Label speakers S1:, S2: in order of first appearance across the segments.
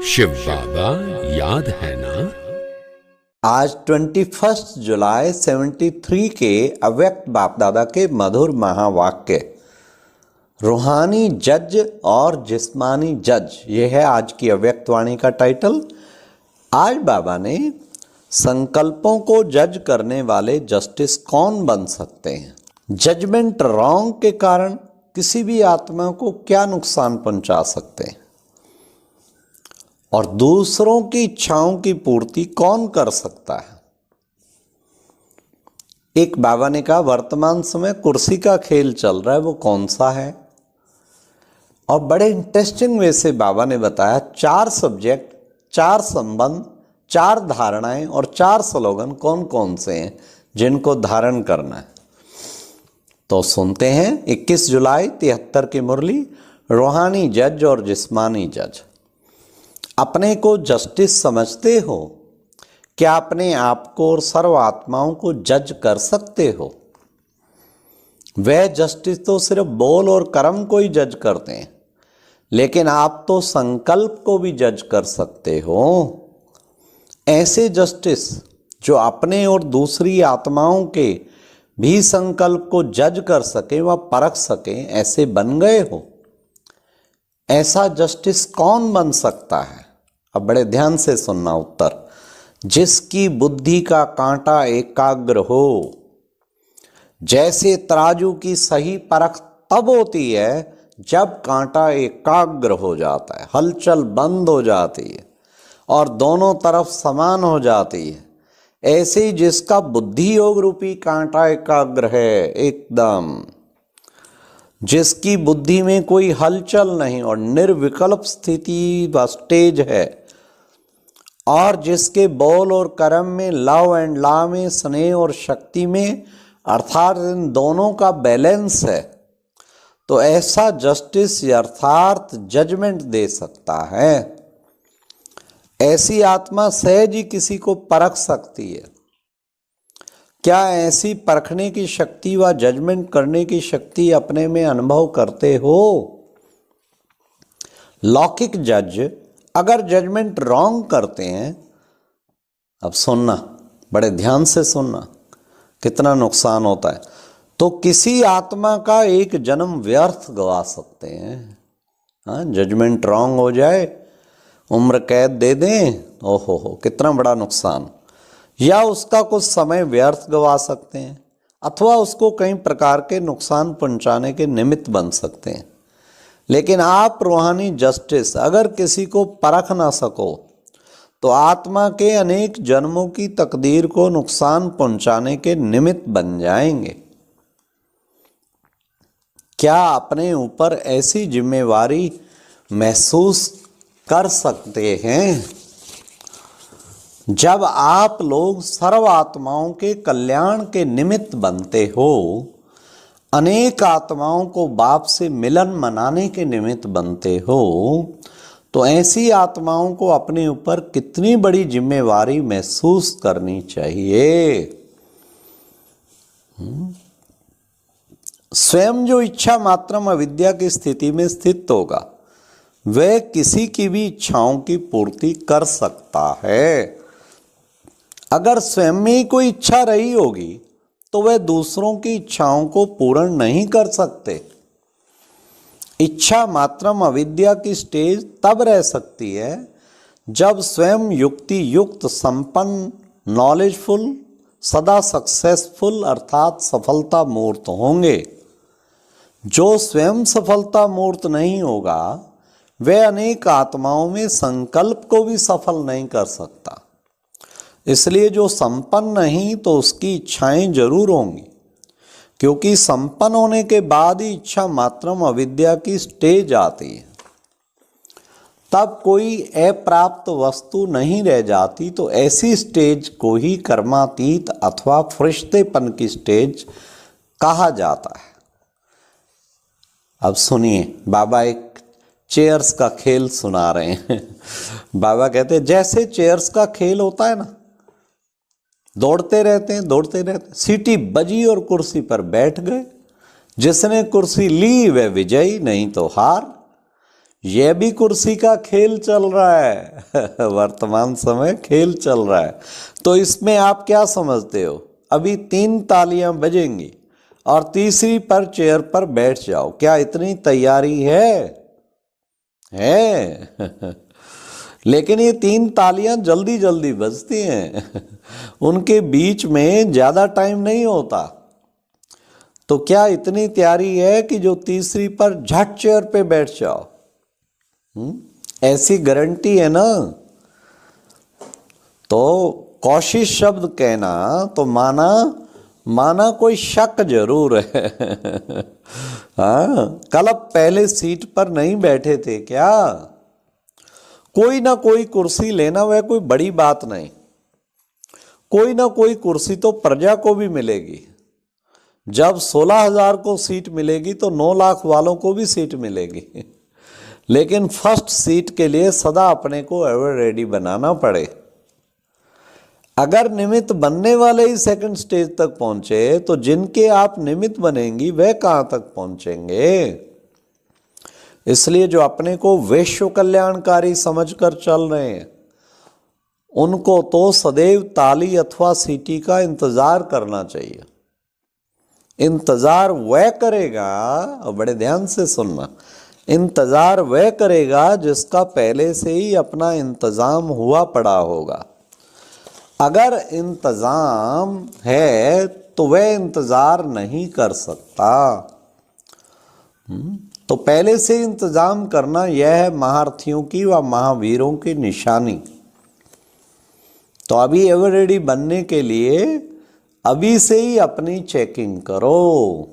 S1: शिव बाबा याद है ना।
S2: आज 21 जुलाई 73 के अव्यक्त बाप दादा के मधुर महावाक्य, रूहानी जज और जिस्मानी जज, यह है आज की अव्यक्त वाणी का टाइटल। आज बाबा ने संकल्पों को जज करने वाले जस्टिस कौन बन सकते हैं, जजमेंट रॉन्ग के कारण किसी भी आत्मा को क्या नुकसान पहुंचा सकते हैं और दूसरों की इच्छाओं की पूर्ति कौन कर सकता है। एक बाबा ने कहा वर्तमान समय कुर्सी का खेल चल रहा है, वो कौन सा है। और बड़े इंटरेस्टिंग वे से बाबा ने बताया 4 सब्जेक्ट, 4 संबंध, 4 धारणाएं और 4 स्लोगन कौन कौन से हैं जिनको धारण करना है। तो सुनते हैं 21 जुलाई 73 की मुरली, रूहानी जज और जिस्मानी जज। अपने को जस्टिस समझते हो? क्या अपने आप को और सर्व आत्माओं को जज कर सकते हो? वह जस्टिस तो सिर्फ बोल और कर्म को ही जज करते हैं, लेकिन आप तो संकल्प को भी जज कर सकते हो। ऐसे जस्टिस जो अपने और दूसरी आत्माओं के भी संकल्प को जज कर सके व परख सके, ऐसे बन गए हो। ऐसा जस्टिस कौन बन सकता है? अब बड़े ध्यान से सुनना उत्तर। जिसकी बुद्धि का कांटा एकाग्र हो। जैसे तराजू की सही परख तब होती है जब कांटा एकाग्र हो जाता है, हलचल बंद हो जाती है और दोनों तरफ समान हो जाती है। ऐसे ही जिसका बुद्धि योग रूपी कांटा एकाग्र है, एकदम जिसकी बुद्धि में कोई हलचल नहीं और निर्विकल्प स्थिति व स्टेज है, और जिसके बोल और कर्म में, लव एंड ला में, स्नेह और शक्ति में, अर्थात इन दोनों का बैलेंस है, तो ऐसा जस्टिस अर्थात जजमेंट दे सकता है। ऐसी आत्मा सहज ही किसी को परख सकती है। क्या ऐसी परखने की शक्ति व जजमेंट करने की शक्ति अपने में अनुभव करते हो? लौकिक जज अगर जजमेंट रॉन्ग करते हैं, अब सुनना, बड़े ध्यान से सुनना, कितना नुकसान होता है। तो किसी आत्मा का एक जन्म व्यर्थ गवा सकते हैं। हाँ, जजमेंट रॉन्ग हो जाए, उम्र कैद दे दें, ओहो हो, कितना बड़ा नुकसान। या उसका कुछ समय व्यर्थ गवा सकते हैं, अथवा उसको कई प्रकार के नुकसान पहुंचाने के निमित्त बन सकते हैं। लेकिन आप रूहानी जस्टिस अगर किसी को परख ना सको, तो आत्मा के अनेक जन्मों की तकदीर को नुकसान पहुंचाने के निमित्त बन जाएंगे। क्या अपने ऊपर ऐसी जिम्मेवारी महसूस कर सकते हैं? जब आप लोग सर्व आत्माओं के कल्याण के निमित्त बनते हो, अनेक आत्माओं को बाप से मिलन मनाने के निमित्त बनते हो, तो ऐसी आत्माओं को अपने ऊपर कितनी बड़ी जिम्मेवारी महसूस करनी चाहिए। स्वयं जो इच्छा मात्रम अविद्या की स्थिति में स्थित होगा, वह किसी की भी इच्छाओं की पूर्ति कर सकता है। अगर स्वयं में ही कोई इच्छा रही होगी, तो वह दूसरों की इच्छाओं को पूर्ण नहीं कर सकते। इच्छा मात्रम अविद्या की स्टेज तब रह सकती है जब स्वयं युक्ति युक्त, संपन्न, नॉलेजफुल, सदा सक्सेसफुल अर्थात सफलता मूर्त होंगे। जो स्वयं सफलता मूर्त नहीं होगा, वह अनेक आत्माओं में संकल्प को भी सफल नहीं कर सकता। इसलिए जो संपन्न नहीं, तो उसकी इच्छाएं जरूर होंगी, क्योंकि संपन्न होने के बाद ही इच्छा मात्रम अविद्या की स्टेज आती है। तब कोई अप्राप्त वस्तु नहीं रह जाती, तो ऐसी स्टेज को ही कर्मातीत अथवा फरिश्तेपन की स्टेज कहा जाता है। अब सुनिए, बाबा एक चेयर्स का खेल सुना रहे हैं। बाबा कहते हैं जैसे चेयर्स का खेल होता है ना, दौड़ते रहते हैं, दौड़ते रहते हैं, सीटी बजी और कुर्सी पर बैठ गए। जिसने कुर्सी ली वह विजयी, नहीं तो हार। यह भी कुर्सी का खेल चल रहा है। वर्तमान समय खेल चल रहा है। तो इसमें आप क्या समझते हो? अभी 3 तालियां बजेंगी और तीसरी पर चेयर पर बैठ जाओ। क्या इतनी तैयारी है? लेकिन ये 3 तालियां जल्दी जल्दी बजती हैं। उनके बीच में ज्यादा टाइम नहीं होता। तो क्या इतनी तैयारी है कि जो तीसरी पर झट चेयर पे बैठ जाओ? ऐसी गारंटी है ना? तो कोशिश शब्द कहना तो माना कोई शक जरूर है। हाँ, कल आप पहले सीट पर नहीं बैठे थे क्या? कोई ना कोई कुर्सी लेना वह कोई बड़ी बात नहीं। कोई ना कोई कुर्सी तो प्रजा को भी मिलेगी। जब 16,000 को सीट मिलेगी तो 9 लाख वालों को भी सीट मिलेगी। लेकिन फर्स्ट सीट के लिए सदा अपने को एवर रेडी बनाना पड़े। अगर निमित्त बनने वाले ही सेकंड स्टेज तक पहुंचे तो जिनके आप निमित्त बनेंगी वह कहां तक पहुंचेंगे? इसलिए जो अपने को विश्व कल्याणकारी समझकर चल रहे हैं उनको तो सदैव ताली अथवा सीटी का इंतजार करना चाहिए। इंतजार वह करेगा, और बड़े ध्यान से सुनना, इंतजार वह करेगा जिसका पहले से ही अपना इंतजाम हुआ पड़ा होगा। अगर इंतजाम है तो वह इंतजार नहीं कर सकता। तो पहले से इंतजाम करना यह है महारथियों की व महावीरों की निशानी। तो अभी एवर रेडी बनने के लिए अभी से ही अपनी चेकिंग करो।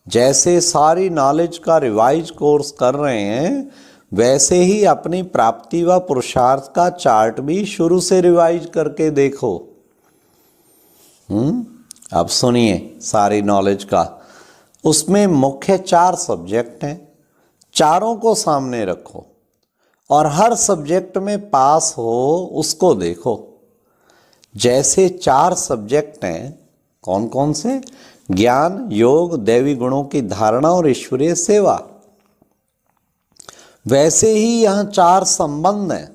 S2: जैसे सारी नॉलेज का रिवाइज कोर्स कर रहे हैं वैसे ही अपनी प्राप्ति व पुरुषार्थ का चार्ट भी शुरू से रिवाइज करके देखो। अब सुनिए सारी नॉलेज का। उसमें मुख्य 4 सब्जेक्ट हैं। चारों को सामने रखो और हर सब्जेक्ट में पास हो उसको देखो। जैसे 4 सब्जेक्ट हैं, कौन कौन से? ज्ञान, योग, दैवी गुणों की धारणा और ईश्वरीय सेवा। वैसे ही यहाँ 4 संबंध हैं।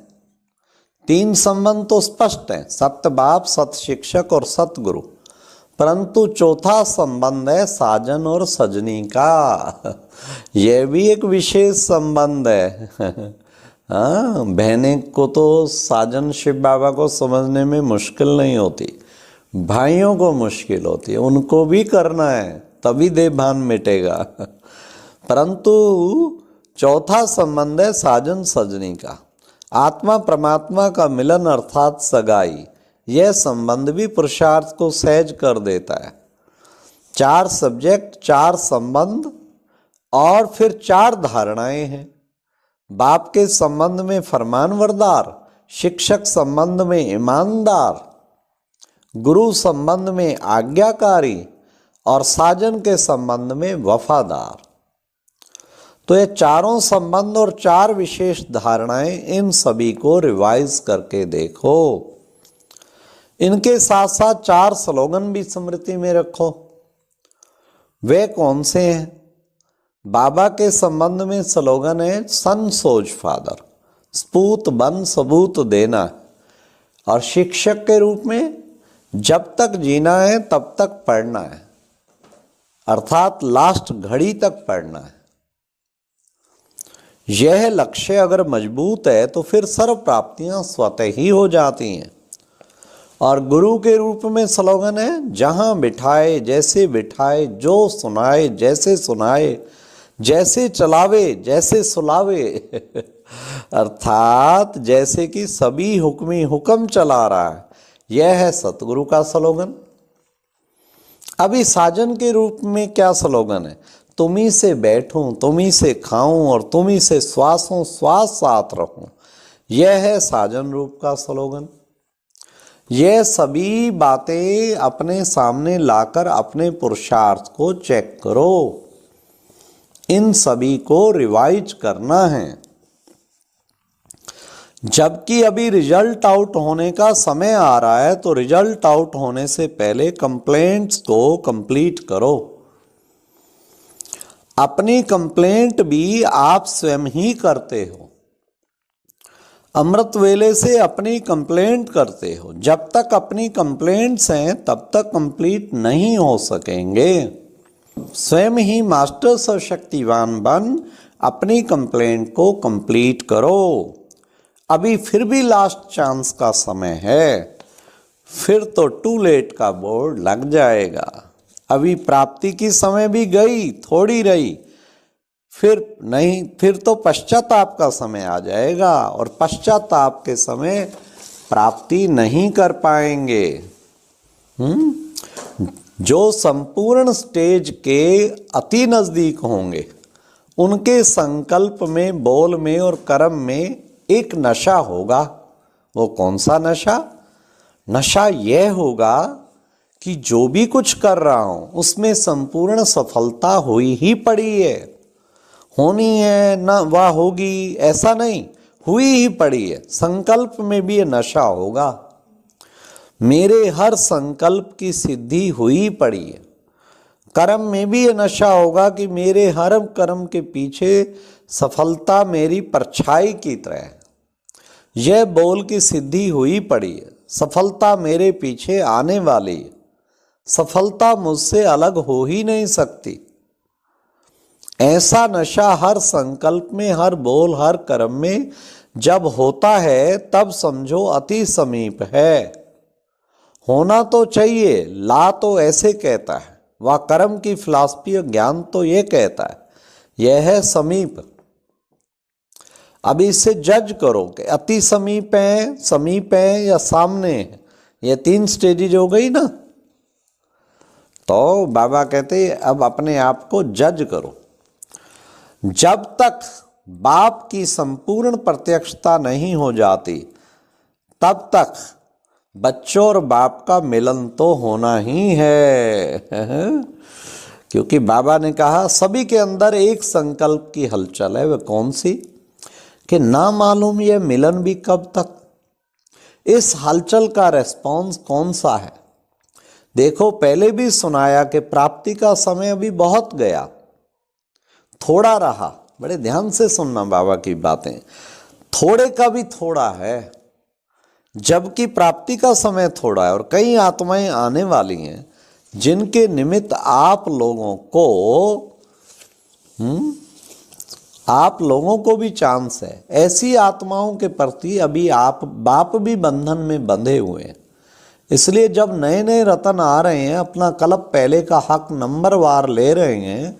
S2: 3 संबंध तो स्पष्ट हैं, सत्य बाप, सत्य शिक्षक और सतगुरु। परंतु चौथा संबंध है साजन और सजनी का। यह भी एक विशेष संबंध है। हाँ, बहने को तो साजन शिव बाबा को समझने में मुश्किल नहीं होती, भाइयों को मुश्किल होती है। उनको भी करना है तभी देभान मिटेगा। परंतु चौथा संबंध है साजन सजनी का, आत्मा परमात्मा का मिलन अर्थात सगाई। यह संबंध भी पुरुषार्थ को सहज कर देता है। 4 सब्जेक्ट, 4 संबंध और फिर 4 धारणाएं हैं। बाप के संबंध में फरमानवरदार, शिक्षक संबंध में ईमानदार, गुरु संबंध में आज्ञाकारी और साजन के संबंध में वफादार। तो ये चारों संबंध और 4 विशेष धारणाएं, इन सभी को रिवाइज करके देखो। इनके साथ साथ 4 स्लोगन भी स्मृति में रखो। वे कौन से हैं? बाबा के संबंध में स्लोगन है सन सोज फादर, स्पूत बन सबूत देना। और शिक्षक के रूप में जब तक जीना है तब तक पढ़ना है, अर्थात लास्ट घड़ी तक पढ़ना है। यह लक्ष्य अगर मजबूत है तो फिर सर्व प्राप्तियां स्वतः ही हो जाती हैं। और गुरु के रूप में स्लोगन है जहां बिठाए जैसे बिठाए, जो सुनाए जैसे सुनाए, जैसे चलावे जैसे सुलावे। अर्थात जैसे कि सभी हुक्मी हुक्म चला रहा है। यह है सतगुरु का स्लोगन। अभी साजन के रूप में क्या स्लोगन है? तुम्ही से बैठूं, तुम्ही से खाऊं और तुम्ही से श्वासों श्वास साथ रहूं। यह है साजन रूप का स्लोगन। यह सभी बातें अपने सामने लाकर अपने पुरुषार्थ को चेक करो। इन सभी को रिवाइज करना है। जबकि अभी रिजल्ट आउट होने का समय आ रहा है तो रिजल्ट आउट होने से पहले कंप्लेंट्स को कंप्लीट करो। अपनी कंप्लेंट भी आप स्वयं ही करते हो। अमृत वेले से अपनी कंप्लेंट करते हो। जब तक अपनी कंप्लेंट्स हैं तब तक कंप्लीट नहीं हो सकेंगे। स्वयं ही मास्टर सशक्तिवान बन अपनी कंप्लेंट को कंप्लीट करो। अभी फिर भी लास्ट चांस का समय है, फिर तो टू लेट का बोर्ड लग जाएगा। अभी प्राप्ति की समय भी गई, थोड़ी रही, फिर नहीं, फिर तो पश्चाताप का समय आ जाएगा और पश्चाताप के समय प्राप्ति नहीं कर पाएंगे। जो संपूर्ण स्टेज के अति नजदीक होंगे उनके संकल्प में, बोल में और कर्म में एक नशा होगा। वो कौन सा नशा? नशा यह होगा कि जो भी कुछ कर रहा हूं उसमें संपूर्ण सफलता हुई ही पड़ी है। होनी है ना वह होगी ऐसा नहीं, हुई ही पड़ी है। संकल्प में भी ये नशा होगा। मेरे हर संकल्प की सिद्धि हुई पड़ी है। कर्म में भी ये नशा होगा कि मेरे हर कर्म के पीछे सफलता मेरी परछाई की तरह है। यह बोल की सिद्धि हुई पड़ी है। सफलता मेरे पीछे आने वाली है। सफलता मुझसे अलग हो ही नहीं सकती। ऐसा नशा हर संकल्प में, हर बोल, हर कर्म में जब होता है तब समझो अति समीप है। होना तो चाहिए, ला तो ऐसे कहता है, वह कर्म की फिलॉसफी और ज्ञान तो ये कहता है, यह है समीप। अब इसे जज करो कि अति समीप है या सामने है। ये 3 स्टेजेज हो गई ना। तो बाबा कहते अब अपने आप को जज करो। जब तक बाप की संपूर्ण प्रत्यक्षता नहीं हो जाती तब तक बच्चों और बाप का मिलन तो होना ही है। क्योंकि बाबा ने कहा सभी के अंदर एक संकल्प की हलचल है। वह कौन सी? कि ना मालूम यह मिलन भी कब तक। इस हलचल का रेस्पॉन्स कौन सा है? देखो, पहले भी सुनाया कि प्राप्ति का समय अभी बहुत गया, थोड़ा रहा। बड़े ध्यान से सुनना बाबा की बातें। थोड़े का भी थोड़ा है, जबकि प्राप्ति का समय थोड़ा है। और कई आत्माएं आने वाली हैं जिनके निमित्त आप लोगों को भी चांस है। ऐसी आत्माओं के प्रति अभी आप बाप भी बंधन में बंधे हुए हैं। इसलिए जब नए नए रतन आ रहे हैं, अपना कल्प पहले का हक नंबरवार ले रहे हैं,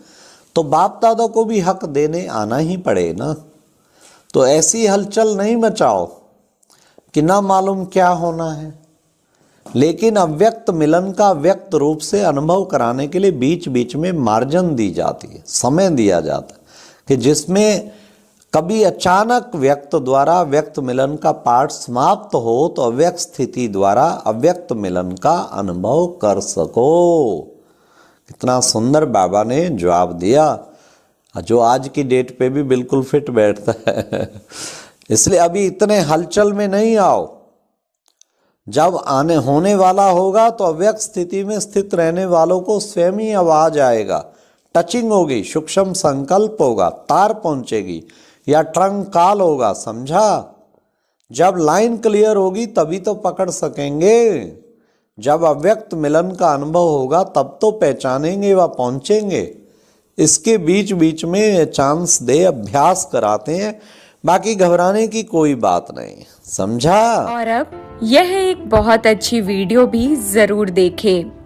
S2: तो बाप दादा को भी हक देने आना ही पड़े ना। तो ऐसी हलचल नहीं मचाओ कि ना मालूम क्या होना है। लेकिन अव्यक्त मिलन का व्यक्त रूप से अनुभव कराने के लिए बीच बीच में मार्जिन दी जाती है, समय दिया जाता है कि जिसमें कभी अचानक व्यक्त द्वारा व्यक्त मिलन का पाठ समाप्त हो तो अव्यक्त स्थिति द्वारा अव्यक्त मिलन का अनुभव कर सको। कितना सुंदर बाबा ने जवाब दिया, जो आज की डेट पे भी बिल्कुल फिट बैठता है। इसलिए अभी इतने हलचल में नहीं आओ। जब आने होने वाला होगा तो अव्यक्त स्थिति में स्थित रहने वालों को स्वयं ही आवाज आएगा, टचिंग होगी, सूक्ष्म संकल्प होगा, तार पहुंचेगी या ट्रंक काल होगा। समझा? जब लाइन क्लियर होगी तभी तो पकड़ सकेंगे। जब अव्यक्त मिलन का अनुभव होगा तब तो पहचानेंगे व पहुंचेंगे। इसके बीच बीच में चांस दे, अभ्यास कराते हैं। बाकी घबराने की कोई बात नहीं। समझा?
S3: और अब यह एक बहुत अच्छी वीडियो भी जरूर देखें।